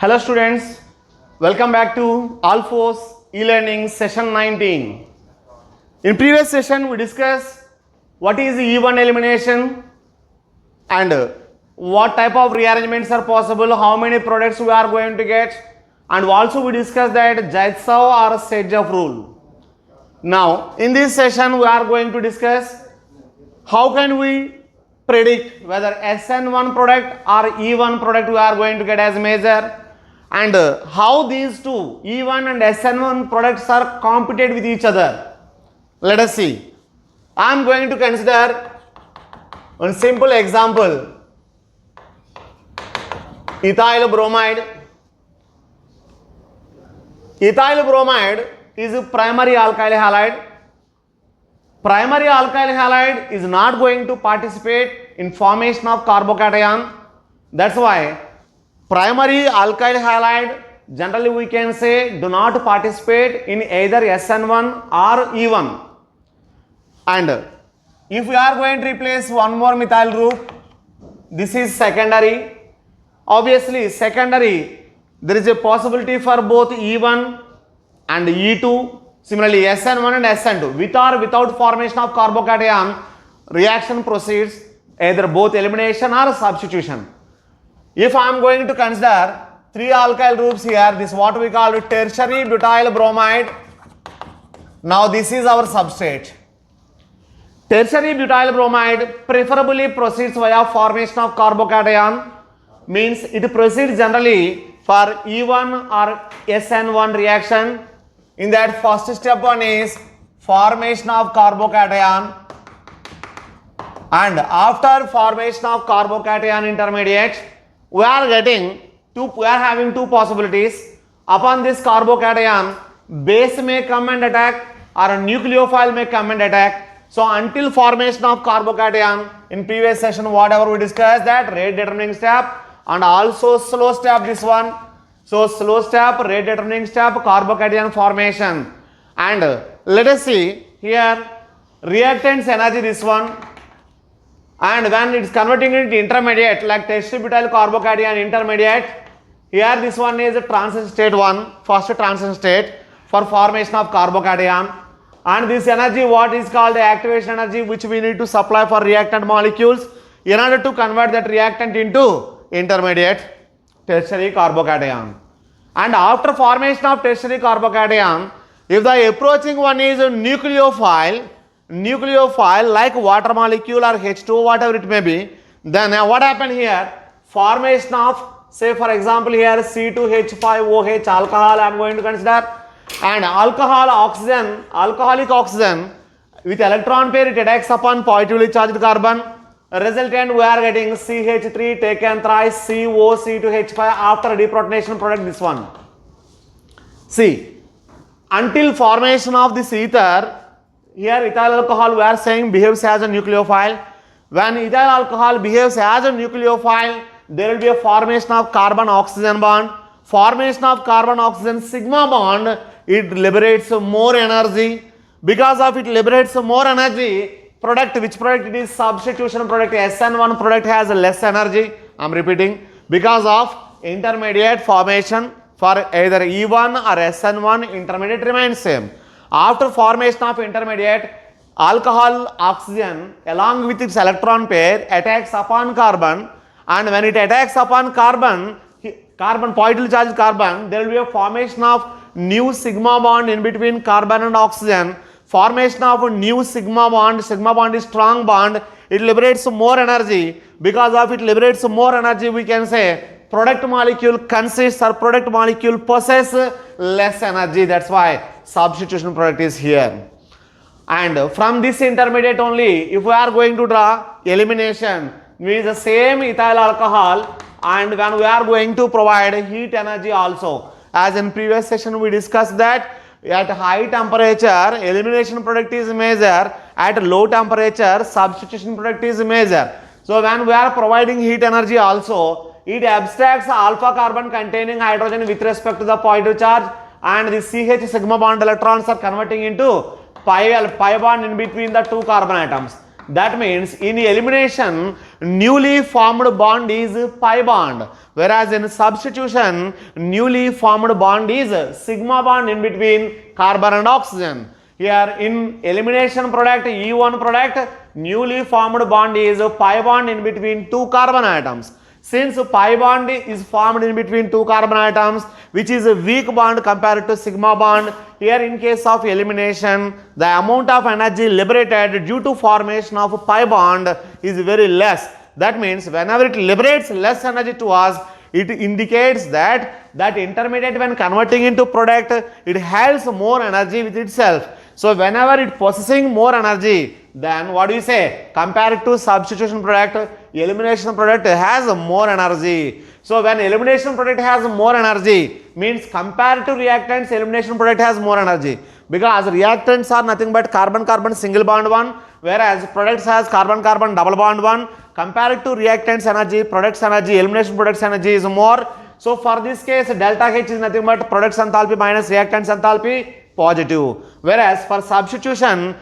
Hello students, welcome back to Alphos e-learning session 19. In previous session we discussed what is E1 elimination and what type of rearrangements are possible, how many products we are going to get, and also we discussed that Zaitsev or Sedgwick rule. Now in this session we are going to discuss how can we predict whether SN1 product or E1 product we are going to get as measure, and how these two E1 and SN1 products are competed with each other. Let us see. I am going to consider one simple example. Ethyl bromide. Ethyl bromide is a primary alkyl halide. Primary alkyl halide is not going to participate in formation of carbocation. That's why primary alkyl halide generally we can say do not participate in either SN1 or E1. And if we are going to replace one more methyl group, this is secondary. Obviously secondary there is a possibility for both E1 and E2. Similarly SN1 and SN2 with or without formation of carbocation, reaction proceeds either both elimination or substitution. If I am going to consider three alkyl groups here, this is what we call tertiary butyl bromide. Now this is our substrate. Tertiary butyl bromide preferably proceeds via formation of carbocation, means it proceeds generally for E1 or SN1 reaction. In that first step one is formation of carbocation, and after formation of carbocation intermediate we are having two possibilities. Upon this carbocation, base may come and attack or a nucleophile may come and attack. So until formation of carbocation, in previous session whatever we discussed, that rate determining step and also slow step, this one. So slow step, rate determining step, carbocation formation. And let us see here reactants energy, this one. And when it is converting into intermediate like tetrabutyl carbocation intermediate, here this one is a transition state 1, first transition state for formation of carbocation. And this energy what is called the activation energy, which we need to supply for reactant molecules in order to convert that reactant into intermediate tertiary carbocation. And after formation of tertiary carbocation, if the approaching one is a nucleophile like water molecule or H2O, whatever it may be, then what happened here? Formation of, say for example here C2H5OH alcohol I am going to consider, and alcoholic oxygen with electron pair it attacks upon positively charged carbon. Resultant we are getting CH3 taken thrice COC2H5 after deprotonation product, this one. See, until formation of this ether, here ethyl alcohol we are saying behaves as a nucleophile. When ethyl alcohol behaves as a nucleophile, there will be a formation of carbon oxygen bond. Formation of carbon oxygen sigma bond, it liberates more energy. Because of it liberates more energy, which product it is? Substitution product. SN1 product has less energy. I am repeating, because of intermediate formation for either E1 or SN1, intermediate remains same. After formation of intermediate, alcohol oxygen along with its electron pair attacks upon carbon, and when it attacks upon carbon positively charged carbon, there will be a formation of new sigma bond in between carbon and oxygen. Formation of a new sigma bond is strong bond, it liberates more energy. Because of it liberates more energy, we can say product molecule consists or product molecule possess less energy. That's why substitution product is here. And from this intermediate only, if we are going to draw elimination, means the same ethyl alcohol, and when we are going to provide heat energy also. As in previous session we discussed that at high temperature elimination product is measured, at low temperature substitution product is measured. So when we are providing heat energy also, it abstracts alpha carbon containing hydrogen with respect to the positive charge, and the CH sigma bond electrons are converting into pi bond in between the two carbon atoms. That means in elimination, newly formed bond is pi bond, whereas in substitution, newly formed bond is sigma bond in between carbon and oxygen. Here in elimination product, E1 product, newly formed bond is pi bond in between two carbon atoms. Since pi bond is formed in between two carbon atoms, which is a weak bond compared to sigma bond, here in case of elimination, the amount of energy liberated due to formation of pi bond is very less. That means whenever it liberates less energy to us, it indicates that intermediate, when converting into product, it has more energy with itself. So whenever it possessing more energy, then what do you say? Compared to substitution product, elimination product has more energy. So when elimination product has more energy, means compared to reactants, elimination product has more energy, because reactants are nothing but carbon-carbon single bond one, whereas products has carbon-carbon double bond one. Compared to reactants energy, products energy, elimination products energy is more. So for this case, delta H is nothing but products enthalpy minus reactants enthalpy, positive. Whereas for substitution,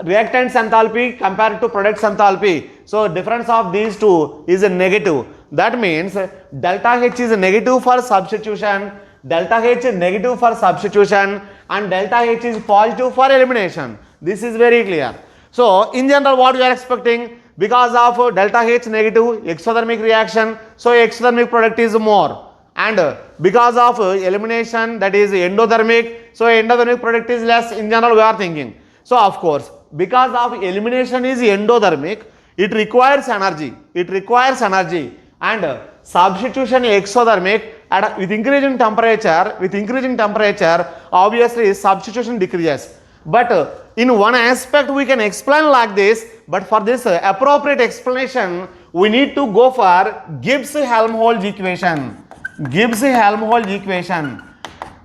reactants enthalpy compared to products enthalpy, so difference of these two is a negative. That means delta H is negative for substitution, delta H is negative for substitution, and delta H is positive for elimination. This is very clear. So in general, what we are expecting, because of delta H negative, exothermic reaction, so exothermic product is more, and because of elimination, that is endothermic, so endothermic product is less. In general, we are thinking. So of course, because of elimination is endothermic, it requires energy, and substitution exothermic, and with increasing temperature, obviously substitution decreases. But in one aspect we can explain like this, but for this appropriate explanation, we need to go for Gibbs-Helmholtz equation.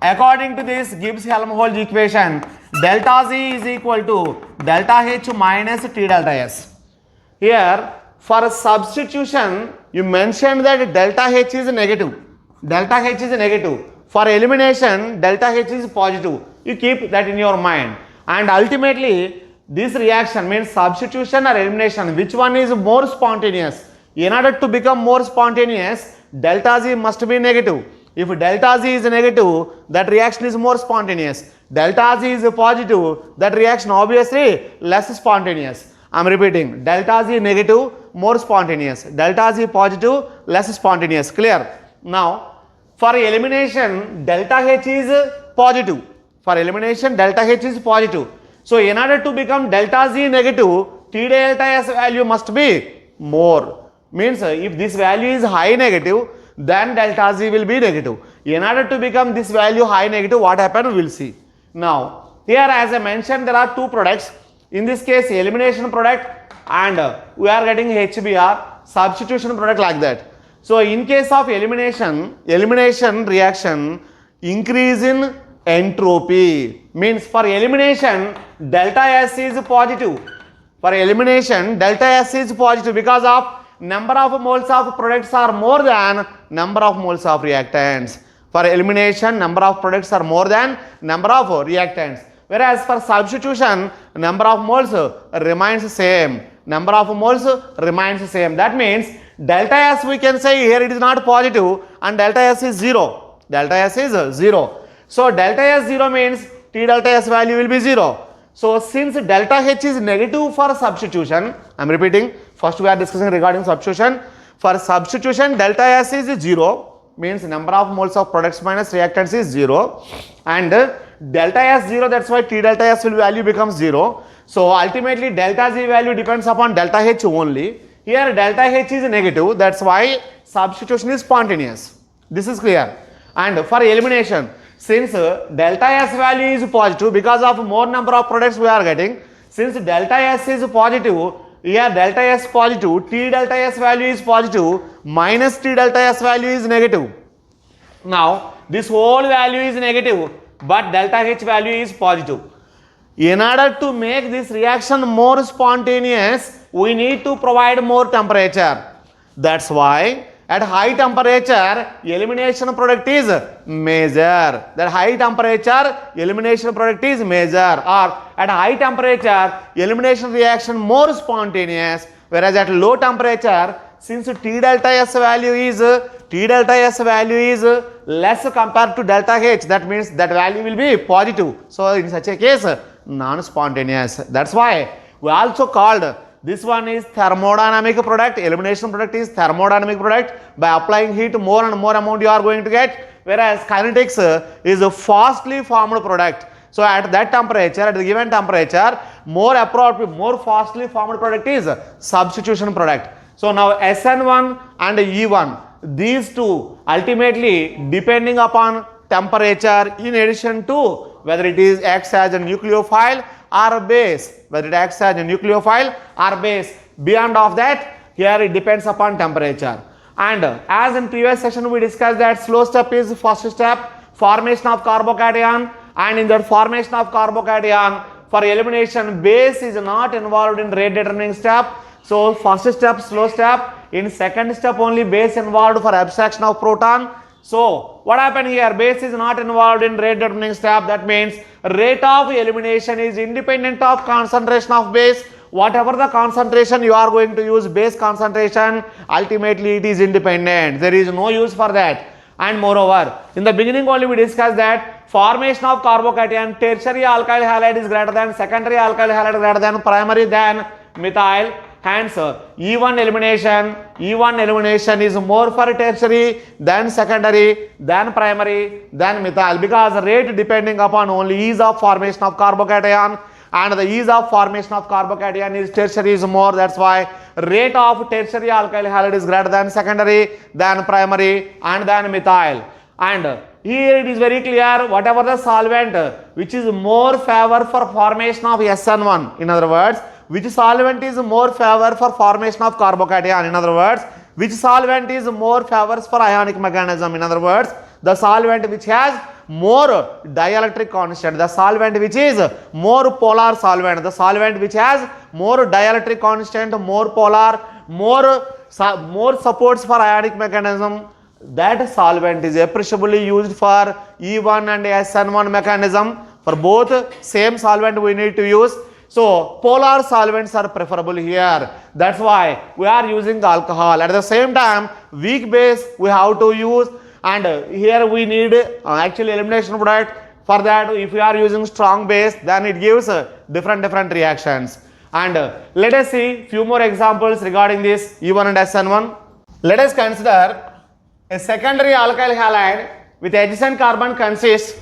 According to this Gibbs-Helmholtz equation, delta Z is equal to delta H minus T delta S. Here for substitution, you mentioned that delta H is negative. For elimination, delta H is positive. You keep that in your mind. And ultimately, this reaction means substitution or elimination, which one is more spontaneous? In order to become more spontaneous, delta Z must be negative. If delta Z is negative, that reaction is more spontaneous. Delta Z is positive, that reaction obviously less spontaneous. I am repeating, delta Z negative, more spontaneous. Delta Z positive, less spontaneous. Clear? Now, for elimination, delta H is positive. So in order to become delta Z negative, T delta S value must be more. Means if this value is high negative, then delta Z will be negative. In order to become this value high negative, what happens we will see. Now here, as I mentioned, there are two products. In this case, elimination product, and we are getting HBr, substitution product, like that. So in case of elimination reaction, increase in entropy, means for elimination, delta S is positive. Because of number of moles of products are more than number of moles of reactants. For elimination, number of products are more than number of reactants. Whereas for substitution, number of moles remains same. That means delta S, we can say here it is not positive, and delta S is 0. So delta S 0 means T delta S value will be 0. So since delta H is negative for substitution, I am repeating, first we are discussing regarding substitution. For substitution, delta S is 0, means number of moles of products minus reactants is 0, and delta S 0, that's why T delta S value becomes 0. So ultimately delta Z value depends upon delta H only. Here delta H is negative, that's why substitution is spontaneous. This is clear. And for elimination, since delta S value is positive, because of more number of products we are getting, since delta S is positive, here delta S positive, T delta S value is positive, minus T delta S value is negative. Now this whole value is negative, but delta H value is positive. In order to make this reaction more spontaneous, we need to provide more temperature. That's why At high temperature, elimination product is major. That high temperature, elimination product is major. Or at high temperature, elimination reaction more spontaneous. Whereas at low temperature, since T delta S value is less compared to delta H, that means that value will be positive. So in such a case, non-spontaneous. That's why we also called this one is thermodynamic product. Elimination product is thermodynamic product. By applying heat, more and more amount you are going to get. Whereas kinetics is a fastly formed product. So at that temperature, at the given temperature, more appropriate, more fastly formed product is substitution product. So now SN1 and E1, these two ultimately depending upon temperature, in addition to whether it is acts as a nucleophile or base, whether it acts as a nucleophile or base. Beyond of that, here it depends upon temperature. And as in previous session we discussed that slow step is first step, formation of carbocation, and in that formation of carbocation, for elimination, base is not involved in rate determining step. So first step, slow step. In second step only base involved for abstraction of proton. So what happened here? Base is not involved in rate determining step. That means rate of elimination is independent of concentration of base. Whatever the concentration you are going to use, base concentration, ultimately it is independent. There is no use for that. And moreover, in the beginning only we discussed that formation of carbocation, tertiary alkyl halide is greater than secondary alkyl halide greater than primary than methyl. Hence, E1 elimination is more for tertiary than secondary than primary than methyl, because rate depending upon only ease of formation of carbocation, and the ease of formation of carbocation is tertiary is more. That's why rate of tertiary alkyl halide is greater than secondary than primary and than methyl. And here it is very clear, whatever the solvent which is more favor for formation of SN1, in other words, which solvent is more favor for formation of carbocation, in other words, which solvent is more favors for ionic mechanism, in other words, the solvent which has more dielectric constant, the solvent which is more polar solvent, the solvent which has more dielectric constant, more polar, more supports for ionic mechanism, that solvent is appreciably used for E1 and SN1 mechanism. For both same solvent we need to use. So polar solvents are preferable here. That's why we are using alcohol. At the same time, weak base we have to use, and here we need actually elimination product. For that, if we are using strong base, then it gives different reactions. And let us see few more examples regarding this E1 and SN1. Let us consider a secondary alkyl halide with adjacent carbon consists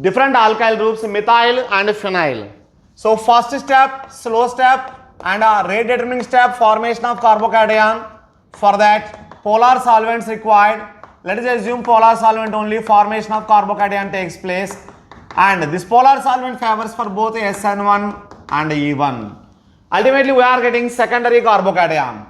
different alkyl groups methyl and phenyl. So first step, slow step, and rate determining step, formation of carbocation. For that, polar solvents required. Let us assume polar solvent only, formation of carbocation takes place, and this polar solvent favors for both SN1 and E1. Ultimately, we are getting secondary carbocation.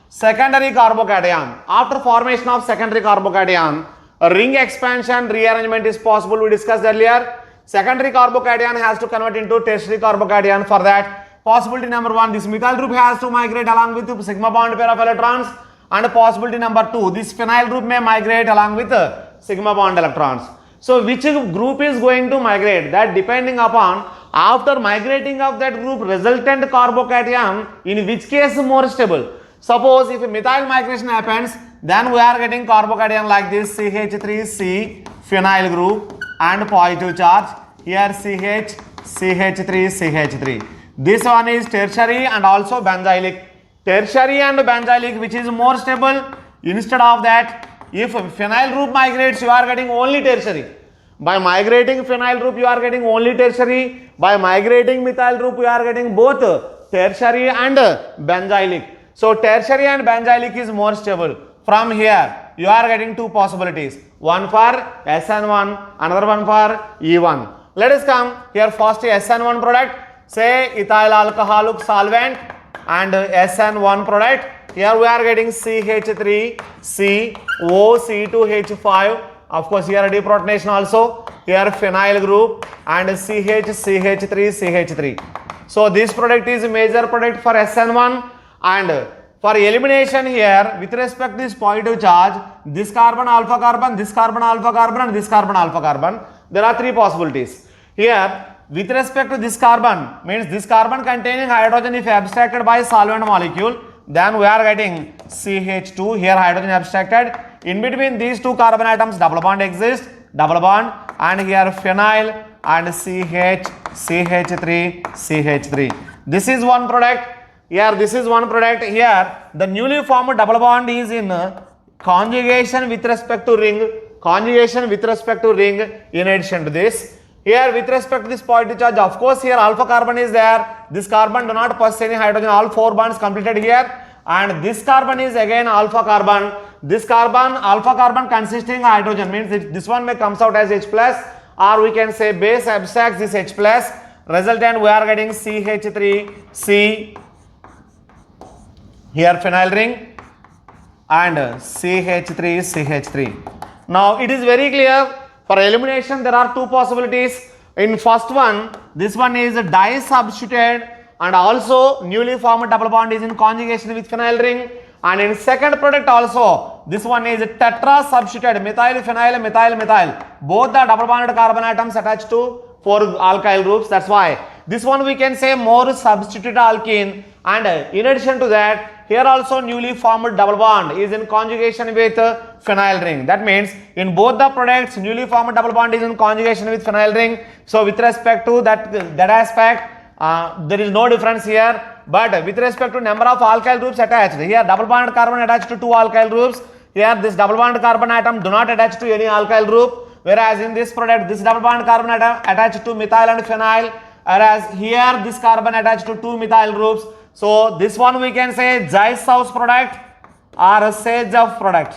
Secondary carbocation. After formation of secondary carbocation, ring expansion rearrangement is possible. We discussed earlier. Secondary carbocation has to convert into tertiary carbocation. For that, possibility number 1, this methyl group has to migrate along with sigma bond pair of electrons, and possibility number 2, this phenyl group may migrate along with sigma bond electrons. So which group is going to migrate? That depending upon after migrating of that group resultant carbocation, in which case more stable. Suppose if a methyl migration happens, then we are getting carbocation like this, CH3C phenyl group and positive charge. Here CH, CH3, CH3. This one is tertiary and also benzylic. Tertiary and benzylic, which is more stable. Instead of that, if phenyl group migrates, you are getting only tertiary. By migrating phenyl group, you are getting only tertiary. By migrating methyl group, you are getting both tertiary and benzylic. So tertiary and benzylic is more stable. From here, you are getting two possibilities. One for SN1, another one for E1. Let us come here first SN1 product. Say ethyl alcoholic solvent and SN1 product. Here we are getting CH3C, OC2H5. Of course, here deprotonation also. Here phenyl group and CH3CH3. So this product is a major product for SN1, and For elimination here, with respect to this positive charge, this carbon alpha carbon, this carbon alpha carbon, and this carbon alpha carbon, there are three possibilities. Here, with respect to this carbon, means this carbon containing hydrogen if abstracted by solvent molecule, then we are getting CH2, here hydrogen abstracted. In between these two carbon atoms, double bond exists, double bond, and here phenyl and CH, CH3, CH3. This is one product. Here this is one product. Here the newly formed double bond is in conjugation with respect to ring, conjugation with respect to ring in addition to this. Here with respect to this positive charge, of course here alpha carbon is there. This carbon do not possess any hydrogen, all 4 bonds completed here. And this carbon is again alpha carbon. This carbon, alpha carbon consisting hydrogen, means this one may comes out as H plus, or we can say base abstracts this H plus. Resultant we are getting CH3C, here phenyl ring, and CH3CH3. Now it is very clear, for elimination there are two possibilities. In first one, this one is disubstituted and also newly formed double bond is in conjugation with phenyl ring. And in second product also, this one is tetra substituted, methyl phenyl methyl methyl, both the double bonded carbon atoms attached to 4 alkyl groups. That's why this one we can say more substituted alkene. And in addition to that, here also newly formed double bond is in conjugation with phenyl ring. That means in both the products newly formed double bond is in conjugation with phenyl ring. So with respect to that aspect, there is no difference here. But with respect to number of alkyl groups attached, here double bonded carbon attached to 2 alkyl groups. Here this double bonded carbon atom do not attach to any alkyl group. Whereas in this product, this double bonded carbon atom attached to methyl and phenyl. Whereas here this carbon attached to 2 methyl groups. So this one we can say Zeiss-House product or Sage-Duff product.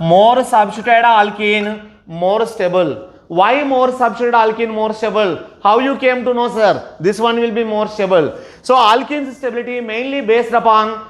More substituted alkene, more stable. Why more substituted alkene more stable? How you came to know, sir? This one will be more stable. So alkene's stability mainly based upon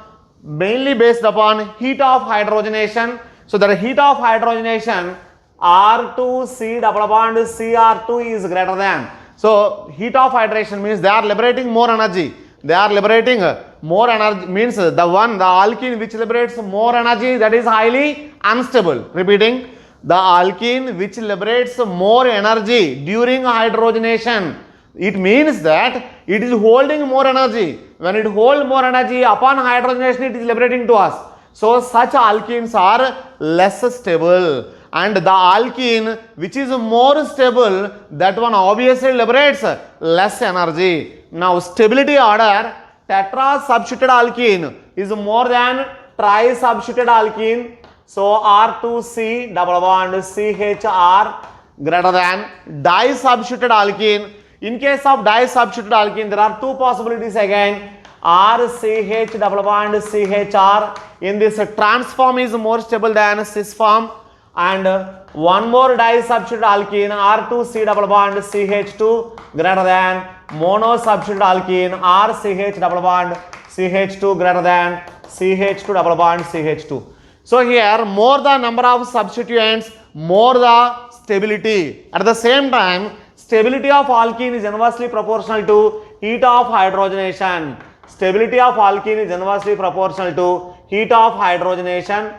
heat of hydrogenation. So the heat of hydrogenation R2C double bond Cr2 is greater than. So heat of hydration means they are liberating more energy. They are liberating more energy, means the alkene which liberates more energy, that is highly unstable. Repeating, the alkene which liberates more energy during hydrogenation, it means that it is holding more energy. When it holds more energy, upon hydrogenation it is liberating to us. So such alkenes are less stable. And the alkene which is more stable, that one obviously liberates less energy. Now stability order, tetra substituted alkene is more than tri-substituted alkene. So R2C double bond CHR greater than di-substituted alkene. In case of di-substituted alkene, there are two possibilities again. RCH double bond CHR in this trans form is more stable than cis form. And one more di-substituted alkene R2C double bond CH2 greater than mono substituted alkene RCH double bond CH2 greater than CH2 double bond CH2. So here more the number of substituents, more the stability. At the same time, stability of alkene is inversely proportional to heat of hydrogenation. Stability of alkene is inversely proportional to heat of hydrogenation.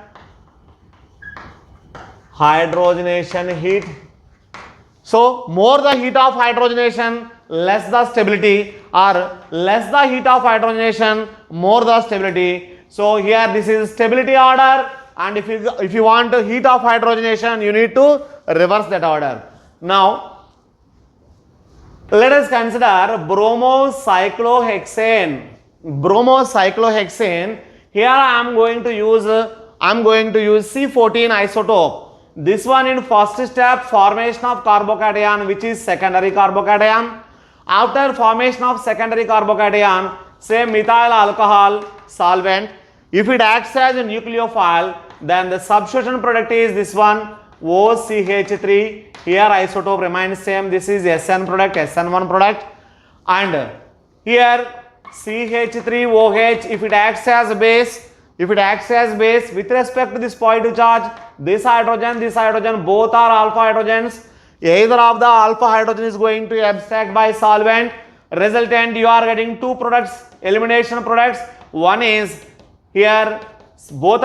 Heat. So more the heat of hydrogenation, less the stability, or less the heat of hydrogenation, more the stability. So here this is stability order, and if you want to heat of hydrogenation, you need to reverse that order. Now let us consider bromocyclohexane. Bromocyclohexane. Here I am going to use C14 isotope. This one in first step, formation of carbocation, which is secondary carbocation. After formation of secondary carbocation, say methyl alcohol solvent. If it acts as a nucleophile, then the substitution product is this one OCH3. Here isotope remains same. This is SN product, SN1 product. And here CH3OH, if it acts as base, with respect to this positive charge, this hydrogen, both are alpha hydrogens. Either of the alpha hydrogen is going to abstract by solvent. Resultant, you are getting two products, elimination products. One is here both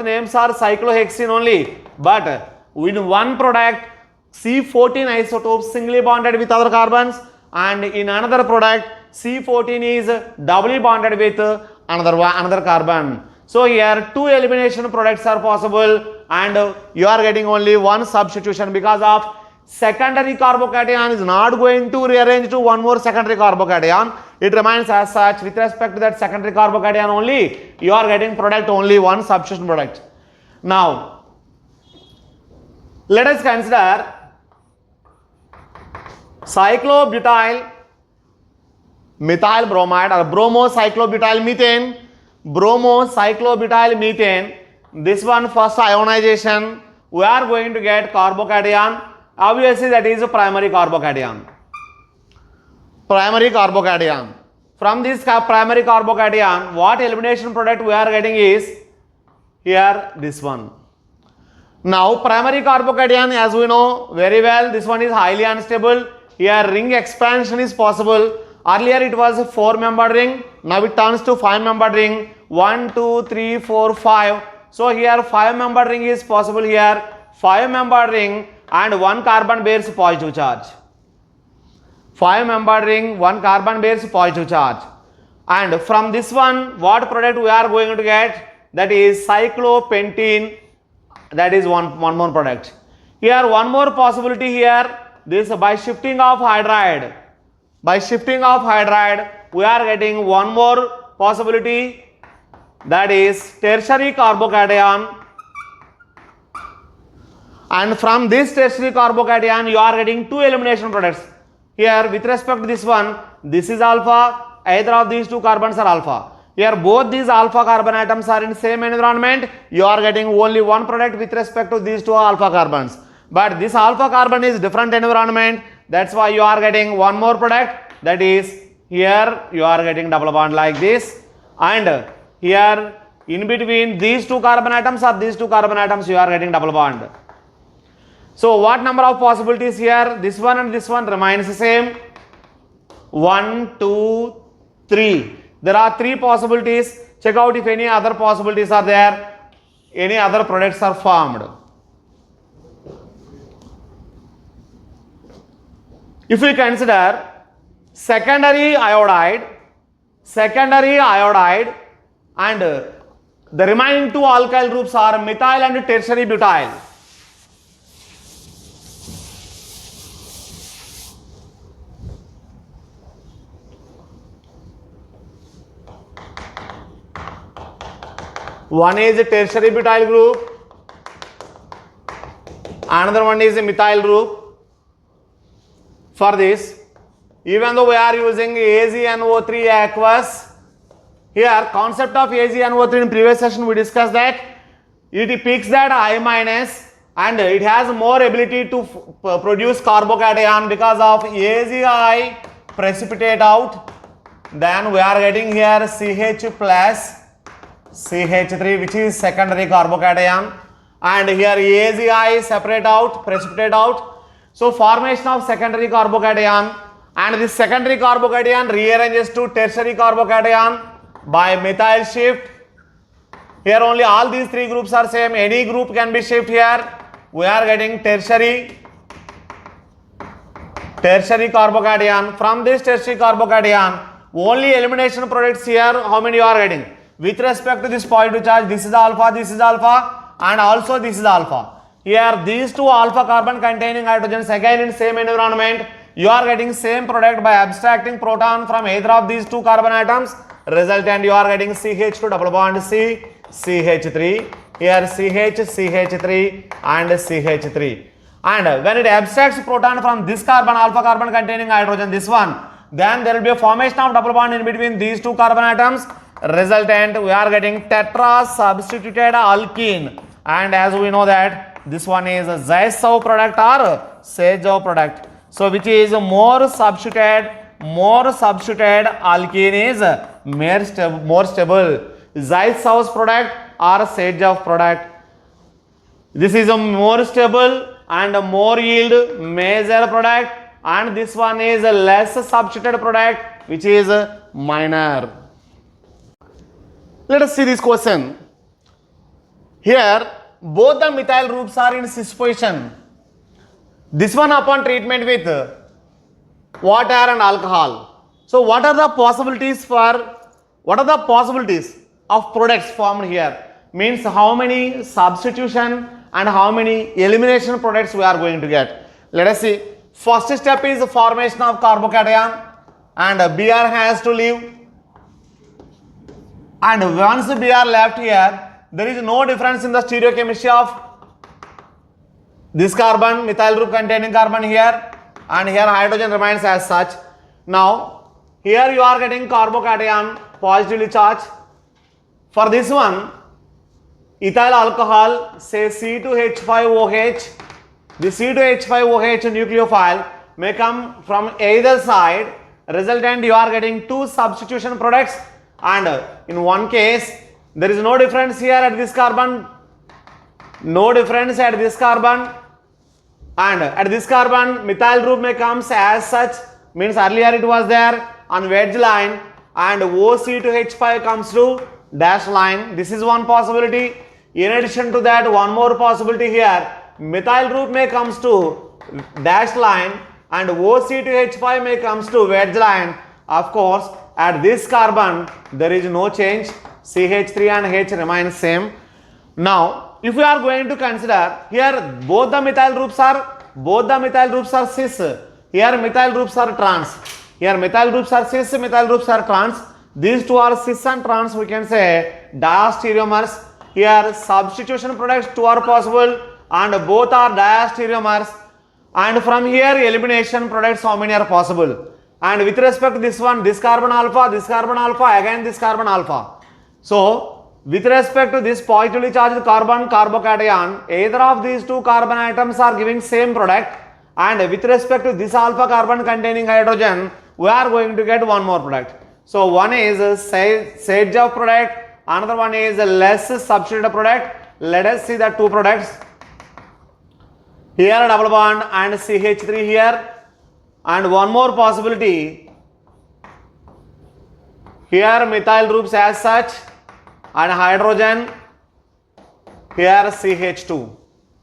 names are cyclohexene only, but in one product C14 isotope singly bonded with other carbons, and in another product C14 is doubly bonded with another carbon. So here two elimination products are possible, and you are getting only one substitution because of secondary carbocation is not going to rearrange to one more secondary carbocation. It remains as such. With respect to that secondary carbocation only, you are getting product only one substitution product. Now let us consider cyclobutyl methyl bromide or bromocyclobutyl methane. Bromocyclobutyl methane, this one first ionization, we are going to get carbocation. Obviously that is a primary carbocation. Primary carbocation. From this primary carbocation, what elimination product we are getting is here this one. Now primary carbocation, as we know very well, this one is highly unstable. Here ring expansion is possible. Earlier it was a 4-membered ring, now it turns to 5-membered ring. 1, 2, 3, 4, 5. So here 5-membered ring is possible here. 5-membered ring and 1 carbon bears positive charge. 5-membered ring, 1 carbon bears positive charge. And from this one, what product we are going to get? That is cyclopentene. That is one more product. Here one more possibility here. This by shifting of hydride. By shifting of hydride, we are getting one more possibility. That is tertiary carbocation, and from this tertiary carbocation you are getting two elimination products. Here with respect to this one, this is alpha, either of these two carbons are alpha. Here both these alpha carbon atoms are in same environment, you are getting only one product with respect to these two alpha carbons. But this alpha carbon is different environment, that's why you are getting one more product. That is here you are getting double bond like this, and here in between these two carbon atoms or these two carbon atoms you are getting double bond. So what number of possibilities here? This one and this one remains the same. 1, 2, 3. There are 3 possibilities. Check out if any other possibilities are there. Any other products are formed. If we consider secondary iodide and the remaining 2 alkyl groups are methyl and tertiary butyl. One is a tertiary butyl group, another one is a methyl group. For this, even though we are using AgNO3 aqueous, here concept of AgNO3 in previous session we discussed that it peaks at I minus and it has more ability to produce carbocation because of AgI precipitate out. Then we are getting here CH plus CH3, which is secondary carbocation, and here AgI separate out, precipitate out. So formation of secondary carbocation, and this secondary carbocation rearranges to tertiary carbocation by methyl shift. Here only all these 3 groups are same, any group can be shift here. We are getting tertiary carbocation. From this tertiary carbocation, only elimination products here, how many you are getting? With respect to this positive charge, this is alpha, and also this is alpha. Here these 2 alpha carbon containing hydrogens again in same environment, you are getting same product by abstracting proton from either of these 2 carbon atoms. Resultant you are getting CH2 double bond C, CH3. Here CH, CH3 and CH3. And when it abstracts proton from this carbon, alpha carbon containing hydrogen, this one, then there will be a formation of double bond in between these 2 carbon atoms. Resultant we are getting tetra substituted alkene, and as we know that this one is a Zaitsev product or Sajow product. So which is more substituted alkene is more stable. Zaitsev's product or Sajow product. This is a more stable and a more yield major product, and this one is a less substituted product which is minor. Let us see this question. Here, both the methyl groups are in cis position. This one upon treatment with water and alcohol. So, what are the possibilities of products formed here? Means how many substitution and how many elimination products we are going to get. Let us see. First step is the formation of carbocation, and Br has to leave. And once Br left here, there is no difference in the stereochemistry of this carbon, methyl group containing carbon here, and here hydrogen remains as such. Now, here you are getting carbocation positively charged. For this one, ethyl alcohol, say C2H5OH, the C2H5OH nucleophile may come from either side, resultant you are getting two substitution products, and in one case there is no difference here at this carbon, no difference at this carbon, and at this carbon methyl group may comes as such, means earlier it was there on wedge line, and OC2H5 comes to dash line. This is one possibility. In addition to that, one more possibility here, methyl group may comes to dash line and OC2H5 may comes to wedge line. Of course, at this carbon there is no change, CH3 and H remain same. Now, if we are going to consider here, both the methyl groups are cis. Here methyl groups are trans. Here methyl groups are cis, methyl groups are trans. These two are cis and trans, we can say diastereomers. Here substitution products two are possible and both are diastereomers. And from here elimination products how many are possible? And with respect to this one, this carbon alpha, again this carbon alpha. So, with respect to this positively charged carbon carbocation, either of these two carbon atoms are giving same product, and with respect to this alpha carbon containing hydrogen, we are going to get one more product. So, one is a Sage-Joff product, another one is a less substituted product. Let us see the two products. Here double bond and CH3 here, and one more possibility. Here methyl groups as such and hydrogen, here CH2.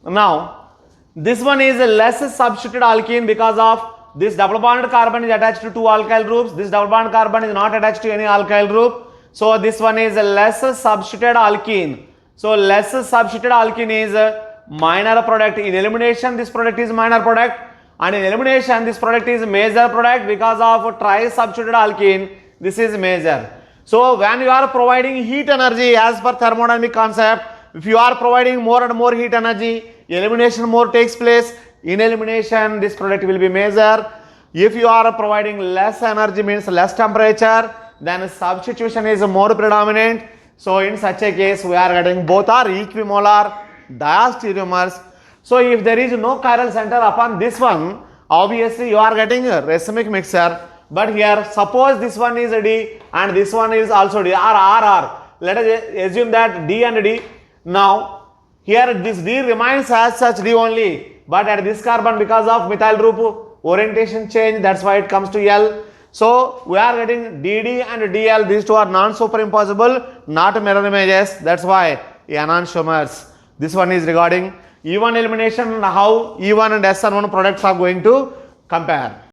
Now, this one is a less substituted alkene because of this double bonded carbon is attached to two alkyl groups. This double bond carbon is not attached to any alkyl group. So, this one is a less substituted alkene. So, less substituted alkene is a minor product. In elimination, this product is minor product, and in elimination, this product is major product because of tri-substituted alkene. This is major. So, when you are providing heat energy as per thermodynamic concept, if you are providing more and more heat energy, elimination more takes place. In elimination, this product will be major. If you are providing less energy, means less temperature, then substitution is more predominant. So, in such a case, we are getting both are equimolar diastereomers. So, if there is no chiral center upon this one, obviously you are getting a racemic mixture. But here, suppose this one is a D and this one is also D, or RR. Let us assume that D and D. Now, here this D remains as such D only, but at this carbon because of methyl group orientation change, that's why it comes to L. So, we are getting DD and DL, these two are non-superimposable, not mirror images, that's why enantiomers. This one is regarding E1 elimination, how E1 and SN1 products are going to compare.